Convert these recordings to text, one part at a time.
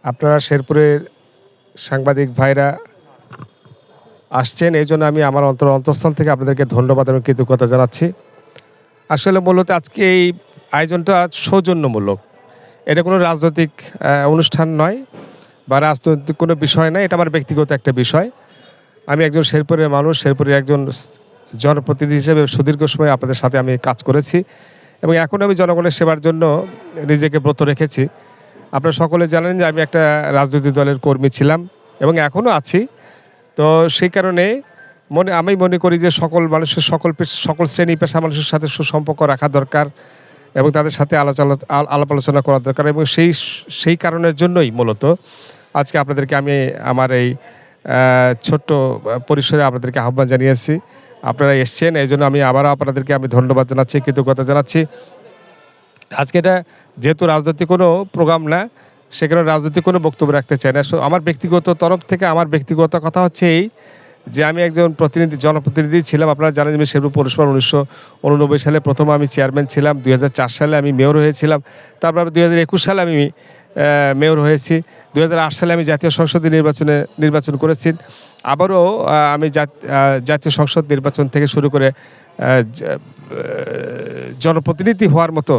আপনারা শেরপুরের সাংবাদিক ভাইরা আসছেন, এই জন্য আমি আমার অন্তঃস্থল থেকে আপনাদেরকে ধন্যবাদ এবং কৃতজ্ঞতা জানাচ্ছি। আসলে মূলত আজকে এই আয়োজনটা সৌজন্যমূলক। এটা কোনো রাজনৈতিক অনুষ্ঠান নয় বা রাজনৈতিক কোনো বিষয় নয়। এটা আমার ব্যক্তিগত একটা বিষয়। আমি একজন শেরপুরের মানুষ, শেরপুরের একজন জনপ্রতিনিধি হিসেবে সুদীর্ঘ সময় আপনাদের সাথে আমি কাজ করেছি এবং এখন আমি জনগণের সেবার জন্য নিজেকে ব্রত রেখেছি। আপনারা সকলে জানেন যে আমি একটা রাজনৈতিক দলের কর্মী ছিলাম এবং এখনও আছি। তো সেই কারণে আমি মনে করি যে সকল মানুষের সকল শ্রেণী পেশা মানুষের সাথে সুসম্পর্ক রাখা দরকার এবং তাদের সাথে আলাপ আলোচনা করা দরকার এবং সেই কারণের জন্যই মূলত আজকে আপনাদেরকে আমি আমার এই ছোট্ট পরিসরে আপনাদেরকে আহ্বান জানিয়েছি। আপনারা এসছেন, এই জন্য আমি আবারও আপনাদেরকে আমি ধন্যবাদ জানাচ্ছি, কৃতজ্ঞতা জানাচ্ছি। আজকে এটা যেহেতু রাজনৈতিক কোনো প্রোগ্রাম না, সেখানে রাজনৈতিক কোনো বক্তব্য রাখতে চাই না। আমার ব্যক্তিগত তরফ থেকে আমার ব্যক্তিগত কথা হচ্ছে এই যে আমি একজন জনপ্রতিনিধি ছিলাম। আপনারা জানেন যে আমি শেরপুর পৌরসভার 1989 সালে প্রথম আমি চেয়ারম্যান ছিলাম। 2004 সালে আমি মেয়র হয়েছিলাম। তারপর 2021 সালে আমি মেয়র হয়েছি। 2008 সালে আমি জাতীয় সংসদে নির্বাচন করেছি। আবারও আমি জাতীয় সংসদ নির্বাচন থেকে শুরু করে জনপ্রতিনিধি হওয়ার মতো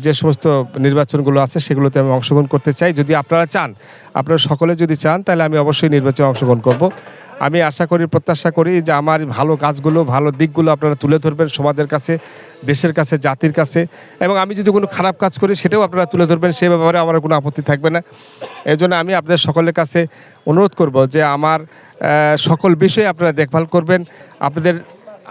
যে সমস্ত নির্বাচনগুলো আছে সেগুলোতে আমি অংশগ্রহণ করতে চাই। যদি আপনারা চান, আপনারা সকলে যদি চান, তাহলে আমি অবশ্যই নির্বাচনে অংশগ্রহণ করব। আমি আশা করি, প্রত্যাশা করি যে আমার ভালো কাজগুলো, ভালো দিকগুলো আপনারা তুলে ধরবেন সমাজের কাছে, দেশের কাছে, জাতির কাছে, এবং আমি যদি কোনো খারাপ কাজ করি সেটাও আপনারা তুলে ধরবেন, সে ব্যাপারে আমার কোনো আপত্তি থাকবে না। এজন্য আমি আপনাদের সকলের কাছে অনুরোধ করব যে আমার সকল বিষয়ে আপনারা দেখভাল করবেন। আপনাদের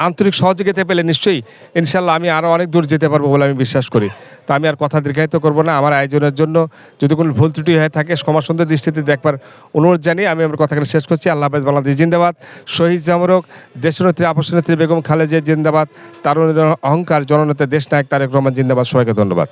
আন্তরিক সহযোগিতা পেলে নিশ্চয়ই ইনশাল্লাহ আমি আরও অনেক দূর যেতে পারবো বলে আমি বিশ্বাস করি। তো আমি আর কথা দীর্ঘায়িত করব না। আমার আয়োজনের জন্য যদি কোনো ভুল ত্রুটি হয়ে থাকে ক্ষমাসুন্দর দৃষ্টিতে দেখবার অনুরোধ জানিয়ে আমি আমার কথাগুলো শেষ করছি। আল্লাহ হাফেজ। বাংলাদেশ জিন্দাবাদ। শহীদ জামরক, দেশনেত্রী আপসনেত্রী বেগম খালেদা জিয়া জিন্দাবাদ। তারুণের অহংকার জননেতা দেশনায়ক তারেক রহমান জিন্দাবাদ। সবাইকে ধন্যবাদ।